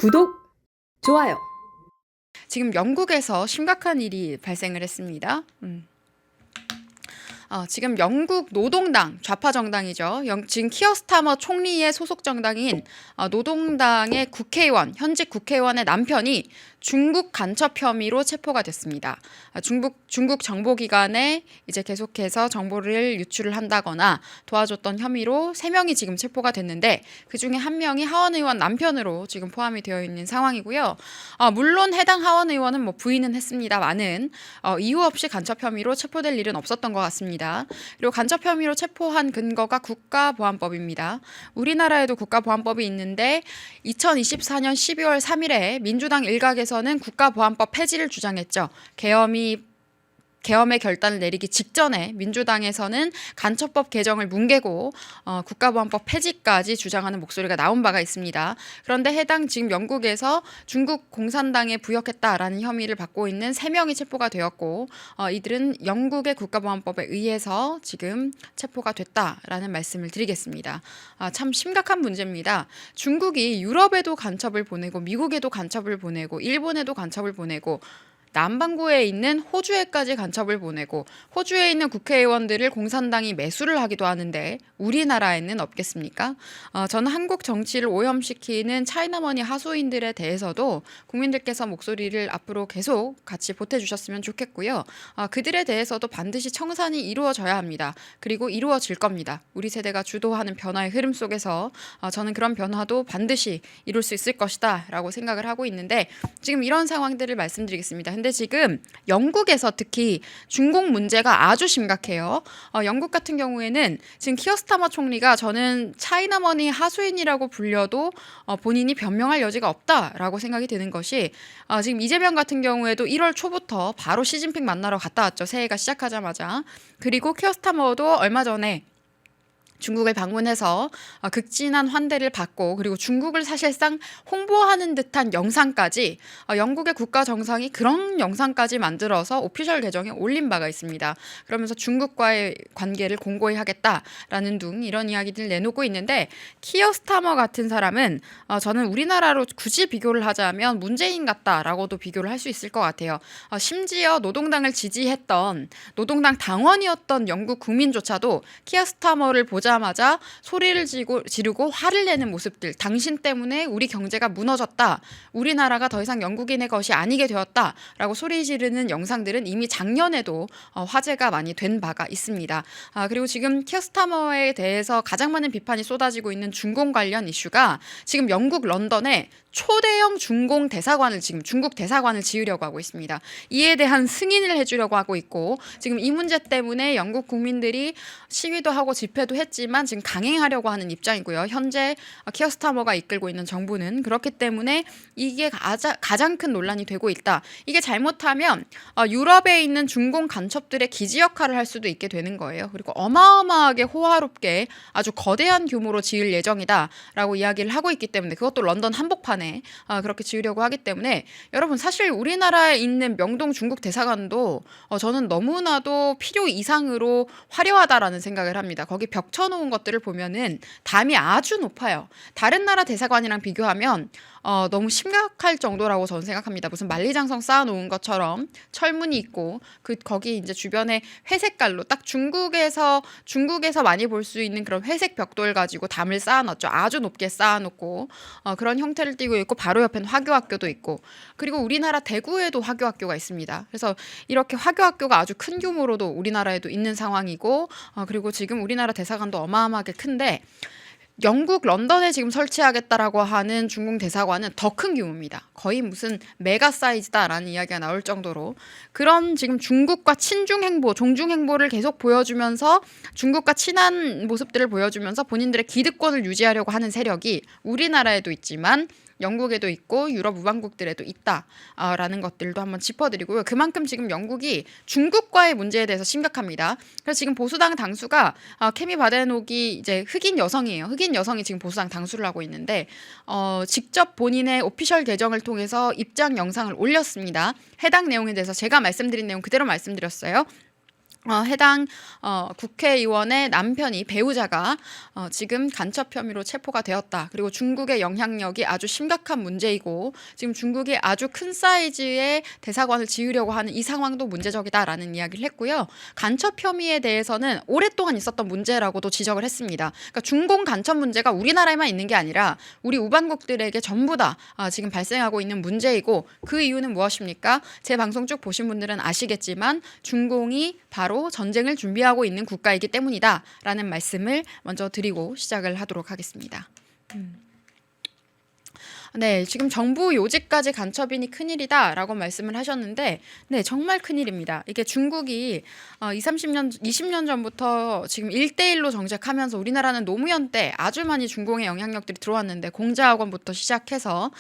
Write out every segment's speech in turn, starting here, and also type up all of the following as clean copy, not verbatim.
구독, 좋아요. 지금 영국에서 심각한 일이 발생을 했습니다. 지금 영국 노동당, 좌파 정당이죠. 지금 키어 스타머 총리의 소속 정당인 노동당의 국회의원, 현직 국회의원의 남편이 중국 간첩 혐의로 체포가 됐습니다. 중국 정보기관에 이제 계속해서 정보를 유출을 한다거나 도와줬던 혐의로 3명이 지금 체포가 됐는데 그 중에 1명이 하원 의원 남편으로 지금 포함이 되어 있는 상황이고요. 물론 해당 하원 의원은 뭐 부인은 했습니다만은 이유 없이 간첩 혐의로 체포될 일은 없었던 것 같습니다. 그리고 간첩 혐의로 체포한 근거가 국가보안법입니다. 우리나라에도 국가보안법이 있는데 2024년 12월 3일에 민주당 일각에서는 국가보안법 폐지를 주장했죠. 계엄의 결단을 내리기 직전에 민주당에서는 간첩법 개정을 뭉개고 국가보안법 폐지까지 주장하는 목소리가 나온 바가 있습니다. 그런데 해당 지금 영국에서 중국 공산당에 부역했다라는 혐의를 받고 있는 3명이 체포가 되었고 이들은 영국의 국가보안법에 의해서 지금 체포가 됐다라는 말씀을 드리겠습니다. 참 심각한 문제입니다. 중국이 유럽에도 간첩을 보내고 미국에도 간첩을 보내고 일본에도 간첩을 보내고 남반구에 있는 호주에까지 간첩을 보내고 호주에 있는 국회의원들을 공산당이 매수를 하기도 하는데 우리나라에는 없겠습니까? 저는 한국 정치를 오염시키는 차이나머니 하수인들에 대해서도 국민들께서 목소리를 앞으로 계속 같이 보태주셨으면 좋겠고요. 그들에 대해서도 반드시 청산이 이루어져야 합니다. 그리고 이루어질 겁니다. 우리 세대가 주도하는 변화의 흐름 속에서 저는 그런 변화도 반드시 이룰 수 있을 것이다 라고 생각을 하고 있는데 지금 이런 상황들을 말씀드리겠습니다. 근데 지금 영국에서 특히 중국 문제가 아주 심각해요. 영국 같은 경우에는 지금 키어 스타머 총리가 저는 차이나머니 하수인이라고 불려도 본인이 변명할 여지가 없다라고 생각이 드는 것이 지금 이재명 같은 경우에도 1월 초부터 바로 시진핑 만나러 갔다 왔죠. 새해가 시작하자마자. 그리고 키어 스타머도 얼마 전에 중국을 방문해서 극진한 환대를 받고 그리고 중국을 사실상 홍보하는 듯한 영상까지 영국의 국가 정상이 그런 영상까지 만들어서 오피셜 계정에 올린 바가 있습니다. 그러면서 중국과의 관계를 공고히 하겠다라는 등 이런 이야기들을 내놓고 있는데 키어 스타머 같은 사람은 저는 우리나라로 굳이 비교를 하자면 문재인 같다라고도 비교를 할 수 있을 것 같아요. 심지어 노동당을 지지했던 노동당 당원이었던 영국 국민조차도 키어 스타머를 보자마자 소리를 지르고 화를 내는 모습들, 당신 때문에 우리 경제가 무너졌다, 우리나라가 더 이상 영국인의 것이 아니게 되었다라고 소리 지르는 영상들은 이미 작년에도 화제가 많이 된 바가 있습니다. 그리고 지금 키어 스타머에 대해서 가장 많은 비판이 쏟아지고 있는 중공 관련 이슈가 지금 영국 런던에 초대형 중공 대사관을 지금 중국 대사관을 지으려고 하고 있습니다. 이에 대한 승인을 해주려고 하고 있고 지금 이 문제 때문에 영국 국민들이 시위도 하고 집회도 했지만 지금 강행하려고 하는 입장이고요. 현재 키어 스타머가 이끌고 있는 정부는 그렇기 때문에 이게 가장 큰 논란이 되고 있다. 이게 잘못하면 유럽에 있는 중공 간첩들의 기지 역할을 할 수도 있게 되는 거예요. 그리고 어마어마하게 호화롭게 아주 거대한 규모로 지을 예정이다라고 이야기를 하고 있기 때문에 그것도 런던 한복판에 그렇게 지으려고 하기 때문에 여러분 사실 우리나라에 있는 명동 중국 대사관도 저는 너무나도 필요 이상으로 화려하다라는 생각을 합니다. 거기 벽 쳐놓은 것들을 보면은 담이 아주 높아요. 다른 나라 대사관이랑 비교하면 너무 심각할 정도라고 저는 생각합니다. 무슨 만리장성 쌓아놓은 것처럼 철문이 있고 거기 이제 주변에 회색깔로 딱 중국에서 많이 볼 수 있는 그런 회색 벽돌 가지고 담을 쌓아놨죠. 아주 높게 쌓아놓고 그런 형태를 띠고 있고 바로 옆엔 화교학교도 있고 그리고 우리나라 대구에도 화교학교가 있습니다. 그래서 이렇게 화교학교가 아주 큰 규모로도 우리나라에도 있는 상황이고 그리고 지금 우리나라 대사관도 어마어마하게 큰데 영국 런던에 지금 설치하겠다라고 하는 중공 대사관은 더 큰 규모입니다. 거의 무슨 메가 사이즈다라는 이야기가 나올 정도로 그런 지금 중국과 친중 행보, 종중 행보를 계속 보여주면서 중국과 친한 모습들을 보여주면서 본인들의 기득권을 유지하려고 하는 세력이 우리나라에도 있지만 영국에도 있고 유럽 우방국들에도 있다라는 것들도 한번 짚어드리고요. 그만큼 지금 영국이 중국과의 문제에 대해서 심각합니다. 그래서 지금 보수당 당수가 케미 바데녹이 이제 흑인 여성이에요. 흑인 여성이 지금 보수당 당수를 하고 있는데 직접 본인의 오피셜 계정을 통해서 입장 영상을 올렸습니다. 해당 내용에 대해서 제가 말씀드린 내용 그대로 말씀드렸어요. 해당 국회의원의 남편이 배우자가 지금 간첩 혐의로 체포가 되었다. 그리고 중국의 영향력이 아주 심각한 문제이고 지금 중국이 아주 큰 사이즈의 대사관을 지으려고 하는 이 상황도 문제적이다라는 이야기를 했고요. 간첩 혐의에 대해서는 오랫동안 있었던 문제라고도 지적을 했습니다. 그러니까 중공 간첩 문제가 우리나라에만 있는 게 아니라 우리 우방국들에게 전부 다 지금 발생하고 있는 문제이고 그 이유는 무엇입니까? 제 방송 쭉 보신 분들은 아시겠지만 중공이 바로 전쟁을 준비하고 있는 국가이기 때문이다라는 말씀을 먼저 드리고 시작을 하도록 하겠습니다. 네, 지금 정부 요직까지 간첩이니 큰일이다라고 말씀을 하셨는데, 네, 정말 큰일입니다. 이게 중국이 20년 전부터 지금 1대1로 정책하면서 우리나라는 노무현 때 아주 많이 중공의 영향력들이 들어왔는데 공자학원부터 시작해서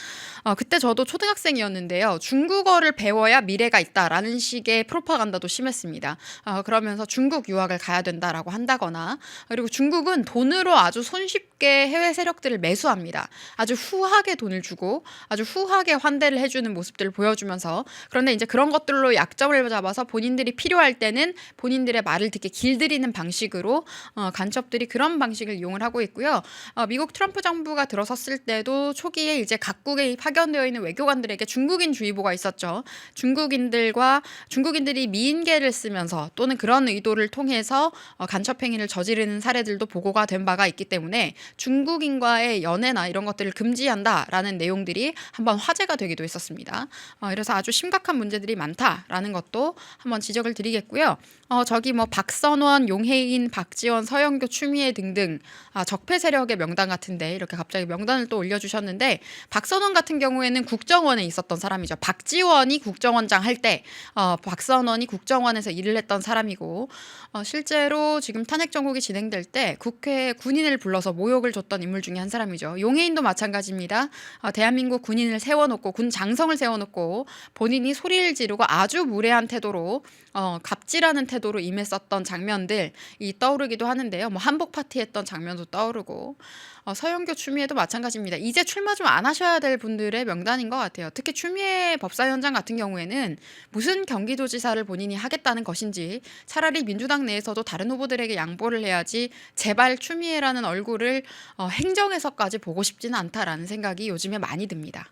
그때 저도 초등학생이었는데요. 중국어를 배워야 미래가 있다라는 식의 프로파간다도 심했습니다. 그러면서 중국 유학을 가야 된다라고 한다거나, 그리고 중국은 돈으로 아주 손쉽게 해외 세력들을 매수합니다. 아주 후하게 돈을 주고 아주 후하게 환대를 해주는 모습들을 보여주면서, 그런데 이제 그런 것들로 약점을 잡아서 본인들이 필요할 때는 본인들의 말을 듣게 길들이는 방식으로 간첩들이 그런 방식을 이용을 하고 있고요. 미국 트럼프 정부가 들어섰을 때도 초기에 이제 각국에 파견되어 있는 외교관들에게 중국인 주의보가 있었죠. 중국인들이 미인계를 쓰면서 또는 그런 의도를 통해서 간첩 행위를 저지르는 사례들도 보고가 된 바가 있기 때문에 중국인과의 연애나 이런 것들을 금지한다라는 내용들이 한번 화제가 되기도 했었습니다. 그래서 아주 심각한 문제들이 많다라는 것도 한번 지적을 드리겠고요. 저기 뭐 박선원, 용해인, 박지원, 서영교, 추미애 등등 적폐 세력의 명단 같은데 이렇게 갑자기 명단을 또 올려주셨는데, 박선원 같은 경우에는 국정원에 있었던 사람이죠. 박지원이 국정원장 할 때 박선원이 국정원에서 일을 했던 사람이고, 실제로 지금 탄핵 정국이 진행될 때 국회에 군인을 불러서 모욕을 줬던 인물 중에 한 사람이죠. 용해인도 마찬가지입니다. 대한민국 군인을 세워놓고 군 장성을 세워놓고 본인이 소리를 지르고 아주 무례한 태도로 갑질하는 태도로 임했었던 장면들이 떠오르기도 하는데요. 뭐 한복 파티 했던 장면도 떠오르고, 서영교, 추미애도 마찬가지입니다. 이제 출마 좀 안 하셔야 될 분들의 명단인 것 같아요. 특히 추미애 법사위원장 같은 경우에는 무슨 경기도지사를 본인이 하겠다는 것인지 차라리 민주당 내에서도 다른 후보들에게 양보를 해야지 제발 추미애라는 얼굴을 행정에서까지 보고 싶지는 않다라는 생각이 요즘에 많이 듭니다.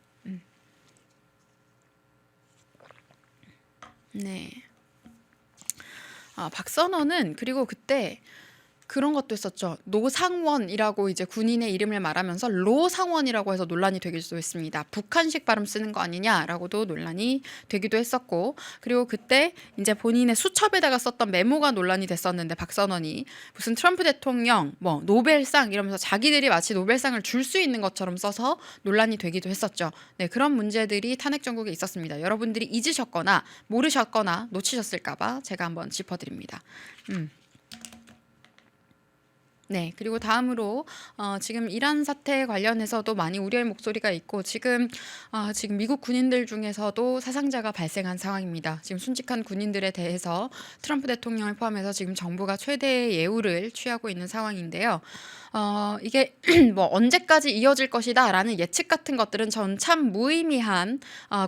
네. 박선원은 그리고 그때 그런 것도 있었죠. 노상원이라고 이제 군인의 이름을 말하면서 로상원이라고 해서 논란이 되기도 했습니다. 북한식 발음 쓰는 거 아니냐라고도 논란이 되기도 했었고, 그리고 그때 이제 본인의 수첩에다가 썼던 메모가 논란이 됐었는데, 박선원이 무슨 트럼프 대통령 뭐 노벨상 이러면서 자기들이 마치 노벨상을 줄 수 있는 것처럼 써서 논란이 되기도 했었죠. 네, 그런 문제들이 탄핵 정국에 있었습니다. 여러분들이 잊으셨거나 모르셨거나 놓치셨을까봐 제가 한번 짚어드립니다. 네, 그리고 다음으로 지금 이란 사태 관련해서도 많이 우려의 목소리가 있고, 지금 미국 군인들 중에서도 사상자가 발생한 상황입니다. 지금 순직한 군인들에 대해서 트럼프 대통령을 포함해서 지금 정부가 최대의 예우를 취하고 있는 상황인데요. 이게 뭐 언제까지 이어질 것이다라는 예측 같은 것들은 전 참 무의미한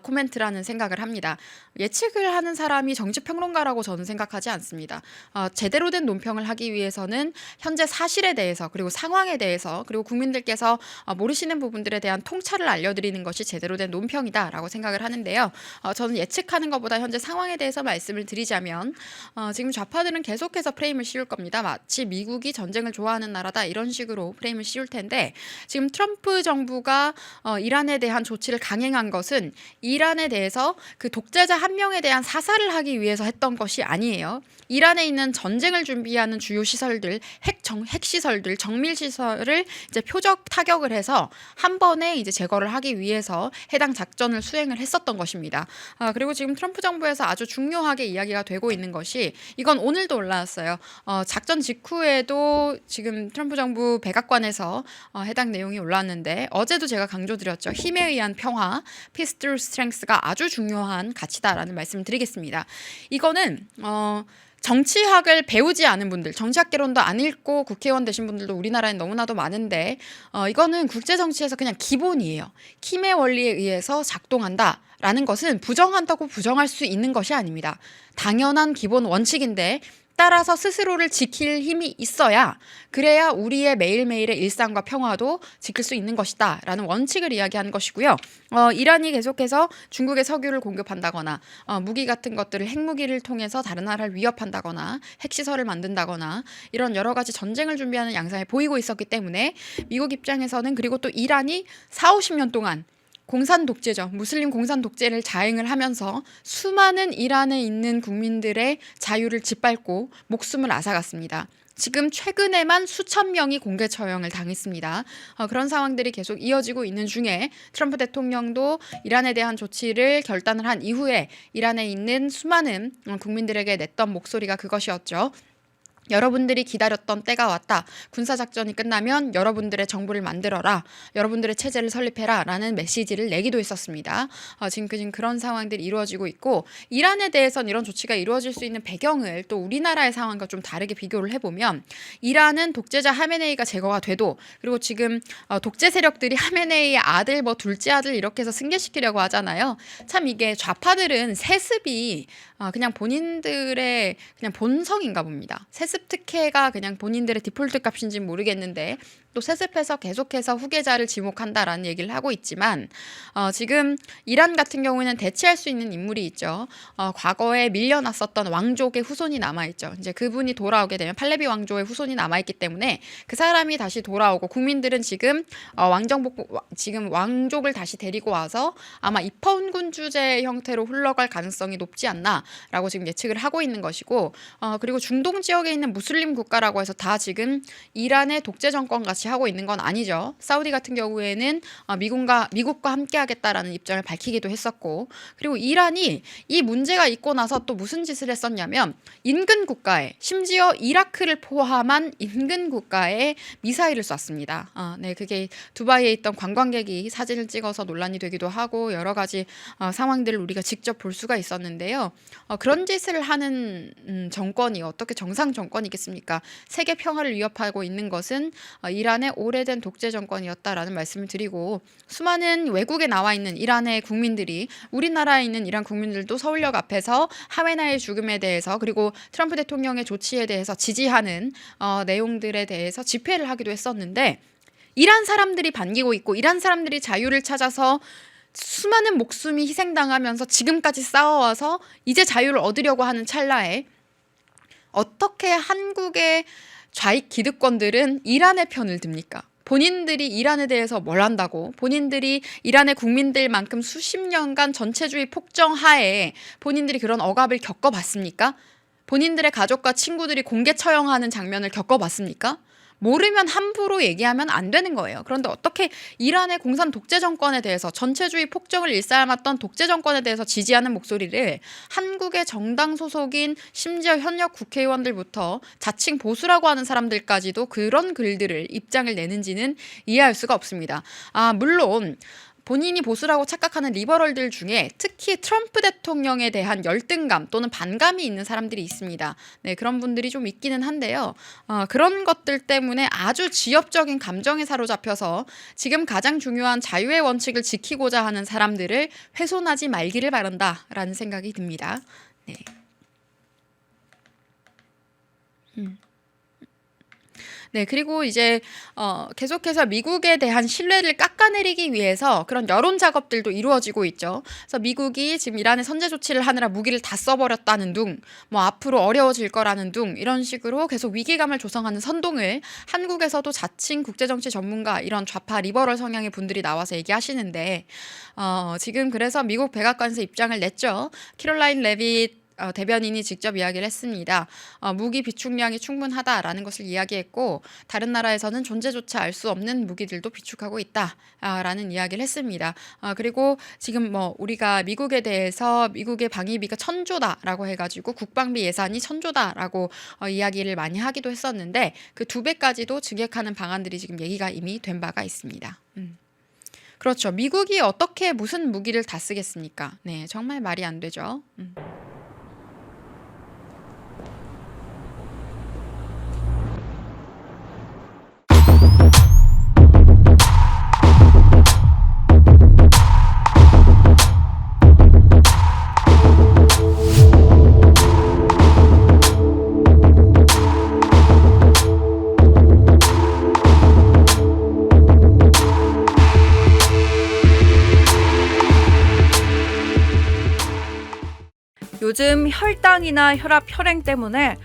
코멘트라는 생각을 합니다. 예측을 하는 사람이 정치평론가라고 저는 생각하지 않습니다. 제대로 된 논평을 하기 위해서는 현재 사실에 대해서, 그리고 상황에 대해서, 그리고 국민들께서 모르시는 부분들에 대한 통찰을 알려드리는 것이 제대로 된 논평이다라고 생각을 하는데요. 저는 예측하는 것보다 현재 상황에 대해서 말씀을 드리자면, 지금 좌파들은 계속해서 프레임을 씌울 겁니다. 마치 미국이 전쟁을 좋아하는 나라다 이런 식으로 프레임을 씌울 텐데, 지금 트럼프 정부가 이란에 대한 조치를 강행한 것은 이란에 대해서 그 독재자 한 명에 대한 사살을 하기 위해서 했던 것이 아니에요. 이란에 있는 전쟁을 준비하는 주요 시설들, 핵시설들, 정밀시설을 이제 표적 타격을 해서 한 번에 이제 제거를 하기 위해서 해당 작전을 수행을 했었던 것입니다. 그리고 지금 트럼프 정부에서 아주 중요하게 이야기가 되고 있는 것이, 이건 오늘도 올라왔어요. 작전 직후에도 지금 트럼프 정부 백악관에서 해당 내용이 올라왔는데, 어제도 제가 강조드렸죠. 힘에 의한 평화, Peace through Strength가 아주 중요한 가치다라는 말씀을 드리겠습니다. 이거는 정치학을 배우지 않은 분들, 정치학개론도 안 읽고 국회의원 되신 분들도 우리나라엔 너무나도 많은데, 이거는 국제정치에서 그냥 기본이에요. 킴의 원리에 의해서 작동한다라는 것은 부정한다고 부정할 수 있는 것이 아닙니다. 당연한 기본 원칙인데, 따라서 스스로를 지킬 힘이 있어야, 그래야 우리의 매일매일의 일상과 평화도 지킬 수 있는 것이다 라는 원칙을 이야기하는 것이고요. 이란이 계속해서 중국에 석유를 공급한다거나 무기 같은 것들을, 핵무기를 통해서 다른 나라를 위협한다거나 핵시설을 만든다거나 이런 여러 가지 전쟁을 준비하는 양상을 보이고 있었기 때문에 미국 입장에서는, 그리고 또 이란이 40-50년 동안 공산 독재죠. 무슬림 공산 독재를 자행을 하면서 수많은 이란에 있는 국민들의 자유를 짓밟고 목숨을 앗아갔습니다. 지금 최근에만 수천 명이 공개 처형을 당했습니다. 그런 상황들이 계속 이어지고 있는 중에 트럼프 대통령도 이란에 대한 조치를 결단을 한 이후에 이란에 있는 수많은 국민들에게 냈던 목소리가 그것이었죠. 여러분들이 기다렸던 때가 왔다. 군사작전이 끝나면 여러분들의 정부를 만들어라. 여러분들의 체제를 설립해라. 라는 메시지를 내기도 했었습니다. 지금 그런 상황들이 이루어지고 있고, 이란에 대해서는 이런 조치가 이루어질 수 있는 배경을 또 우리나라의 상황과 좀 다르게 비교를 해보면, 이란은 독재자 하메네이가 제거가 돼도, 그리고 지금 독재 세력들이 하메네이의 아들, 둘째 아들 이렇게 해서 승계시키려고 하잖아요. 참 이게 좌파들은 세습이 그냥 본인들의 그냥 본성인가 봅니다. 세습 특혜가 그냥 본인들의 디폴트 값인지는 모르겠는데 또 세습해서 계속해서 후계자를 지목한다라는 얘기를 하고 있지만, 지금 이란 같은 경우에는 대체할 수 있는 인물이 있죠. 과거에 밀려났었던 왕족의 후손이 남아있죠. 이제 그분이 돌아오게 되면 팔레비 왕조의 후손이 남아있기 때문에 그 사람이 다시 돌아오고, 국민들은 지금 지금 왕족을 다시 데리고 와서 아마 입헌군 주제 형태로 흘러갈 가능성이 높지 않나라고 지금 예측을 하고 있는 것이고, 그리고 중동 지역에 있는 무슬림 국가라고 해서 다 지금 이란의 독재 정권 같이 하고 있는 건 아니죠. 사우디 같은 경우에는 미국과 함께 하겠다라는 입장을 밝히기도 했었고, 그리고 이란이 이 문제가 있고 나서 또 무슨 짓을 했었냐면, 인근 국가에, 심지어 이라크를 포함한 인근 국가에 미사일을 쐈습니다. 네, 그게 두바이에 있던 관광객이 사진을 찍어서 논란이 되기도 하고 여러 가지 상황들을 우리가 직접 볼 수가 있었는데요. 그런 짓을 하는 정권이 어떻게 정상 정권이겠습니까? 세계 평화를 위협하고 있는 것은 이란의 오래된 독재 정권이었다라는 말씀을 드리고, 수많은 외국에 나와 있는 이란의 국민들이, 우리나라에 있는 이란 국민들도 서울역 앞에서 하메나의 죽음에 대해서, 그리고 트럼프 대통령의 조치에 대해서 지지하는 내용들에 대해서 집회를 하기도 했었는데, 이란 사람들이 반기고 있고, 이란 사람들이 자유를 찾아서 수많은 목숨이 희생당하면서 지금까지 싸워와서 이제 자유를 얻으려고 하는 찰나에 어떻게 한국의 좌익 기득권들은 이란의 편을 듭니까? 본인들이 이란에 대해서 뭘 한다고, 본인들이 이란의 국민들만큼 수십 년간 전체주의 폭정 하에 본인들이 그런 억압을 겪어봤습니까? 본인들의 가족과 친구들이 공개 처형하는 장면을 겪어봤습니까? 모르면 함부로 얘기하면 안 되는 거예요. 그런데 어떻게 이란의 공산 독재 정권에 대해서, 전체주의 폭정을 일삼았던 독재 정권에 대해서 지지하는 목소리를 한국의 정당 소속인, 심지어 현역 국회의원들부터 자칭 보수라고 하는 사람들까지도 그런 글들을, 입장을 내는지는 이해할 수가 없습니다. 물론 본인이 보수라고 착각하는 리버럴들 중에 특히 트럼프 대통령에 대한 열등감 또는 반감이 있는 사람들이 있습니다. 네, 그런 분들이 좀 있기는 한데요. 그런 것들 때문에 아주 지엽적인 감정에 사로잡혀서 지금 가장 중요한 자유의 원칙을 지키고자 하는 사람들을 훼손하지 말기를 바란다라는 생각이 듭니다. 네. 네, 그리고 이제 계속해서 미국에 대한 신뢰를 깎아내리기 위해서 그런 여론 작업들도 이루어지고 있죠. 그래서 미국이 지금 이란에 선제 조치를 하느라 무기를 다 써버렸다는 둥, 앞으로 어려워질 거라는 둥, 이런 식으로 계속 위기감을 조성하는 선동을 한국에서도 자칭 국제정치 전문가, 이런 좌파 리버럴 성향의 분들이 나와서 얘기하시는데, 지금 그래서 미국 백악관에서 입장을 냈죠. 캐롤라인 레빗 대변인이 직접 이야기를 했습니다. 무기 비축량이 충분하다라는 것을 이야기했고, 다른 나라에서는 존재조차 알 수 없는 무기들도 비축하고 있다라는 이야기를 했습니다. 그리고 지금 우리가 미국에 대해서 미국의 방위비가 1,000조다라고 해가지고 국방비 예산이 1,000조다라고 이야기를 많이 하기도 했었는데, 그 2배까지도 증액하는 방안들이 지금 얘기가 이미 된 바가 있습니다. 그렇죠. 미국이 어떻게 무슨 무기를 다 쓰겠습니까? 네, 정말 말이 안 되죠. 요즘 혈당이나 혈압, 혈행 때문에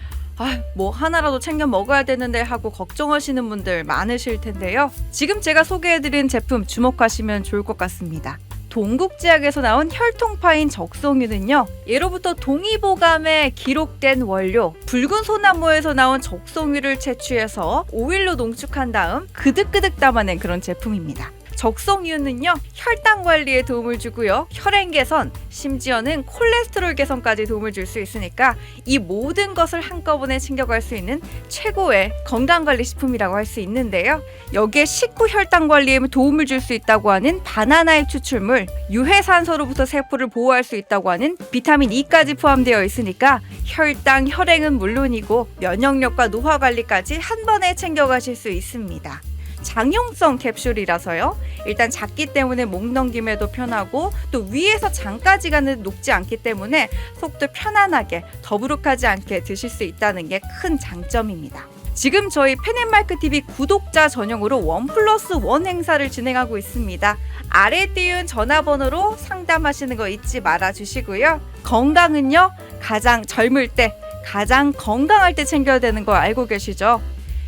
뭐 하나라도 챙겨 먹어야 되는데 하고 걱정하시는 분들 많으실 텐데요. 지금 제가 소개해드린 제품 주목하시면 좋을 것 같습니다. 동국제약에서 나온 혈통파인 적송유는요, 예로부터 동의보감에 기록된 원료 붉은 소나무에서 나온 적송유를 채취해서 오일로 농축한 다음 그득그득 담아낸 그런 제품입니다. 적송유는요, 혈당 관리에 도움을 주고요, 혈행 개선, 심지어는 콜레스테롤 개선까지 도움을 줄 수 있으니까 이 모든 것을 한꺼번에 챙겨갈 수 있는 최고의 건강관리식품이라고 할 수 있는데요. 여기에 식후 혈당 관리에 도움을 줄 수 있다고 하는 바나나의 추출물, 유해산소로부터 세포를 보호할 수 있다고 하는 비타민 E까지 포함되어 있으니까 혈당, 혈행은 물론이고 면역력과 노화 관리까지 한 번에 챙겨가실 수 있습니다. 장용성 캡슐이라서요, 일단 작기 때문에 목 넘김에도 편하고 또 위에서 장까지 가는 녹지 않기 때문에 속도 편안하게 더부룩하지 않게 드실 수 있다는 게 큰 장점입니다. 지금 저희 펜앤마이크TV 구독자 전용으로 1+1 행사를 진행하고 있습니다. 아래 띄운 전화번호로 상담하시는 거 잊지 말아 주시고요. 건강은요, 가장 젊을 때, 가장 건강할 때 챙겨야 되는 거 알고 계시죠?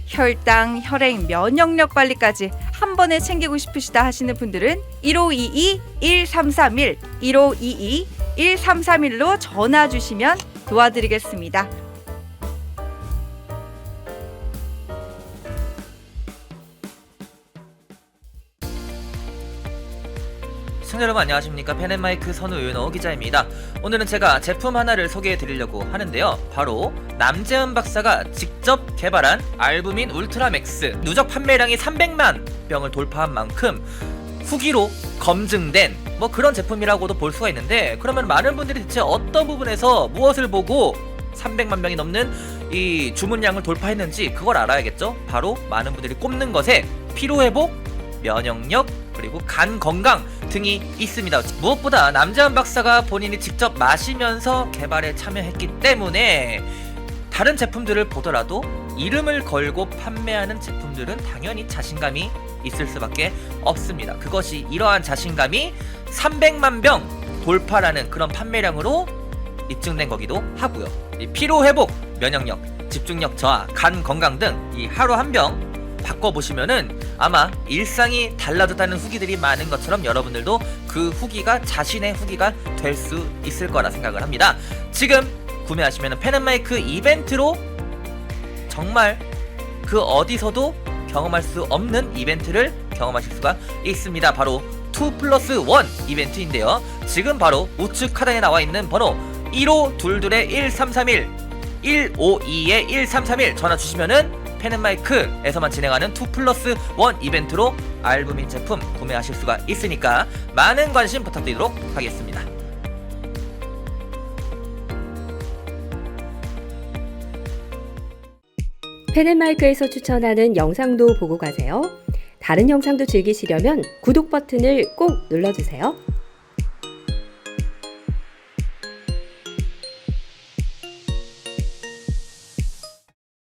혈당, 혈행, 면역력 관리까지 한 번에 챙기고 싶으시다 하시는 분들은 1522-1331, 1522-1331로 전화 주시면 도와드리겠습니다. 시청자 여러분 안녕하십니까. 펜앤마이크 선우윤호 기자입니다. 오늘은 제가 제품 하나를 소개해 드리려고 하는데요, 바로 남재은 박사가 직접 개발한 알부민 울트라맥스, 누적 판매량이 300만 병을 돌파한 만큼 후기로 검증된 뭐 그런 제품이라고도 볼 수가 있는데, 그러면 많은 분들이 대체 어떤 부분에서 무엇을 보고 300만 병이 넘는 이 주문량을 돌파했는지 그걸 알아야겠죠. 바로 많은 분들이 꼽는 것에 피로회복, 면역력, 그리고 간 건강 등이 있습니다. 무엇보다 남재은 박사가 본인이 직접 마시면서 개발에 참여했기 때문에 다른 제품들을 보더라도 이름을 걸고 판매하는 제품들은 당연히 자신감이 있을 수밖에 없습니다. 그것이 이러한 자신감이 300만 병 돌파라는 그런 판매량으로 입증된 거기도 하고요. 이 피로회복, 면역력, 집중력 저하, 간 건강 등 이 하루 한 병 바꿔보시면은 아마 일상이 달라졌다는 후기들이 많은 것처럼 여러분들도 그 후기가 자신의 후기가 될 수 있을 거라 생각을 합니다. 지금 구매하시면 펜앤마이크 이벤트로 정말 그 어디서도 경험할 수 없는 이벤트를 경험하실 수가 있습니다. 바로 2+1 이벤트인데요, 지금 바로 우측 하단에 나와 있는 번호 1522-1331, 152-1331 전화 주시면은 펜앤마이크에서만 진행하는 2+1 이벤트로 알부민 제품 구매하실 수가 있으니까 많은 관심 부탁드리도록 하겠습니다. 펜앤마이크에서 추천하는 영상도 보고 가세요. 다른 영상도 즐기시려면 구독 버튼을 꼭 눌러주세요.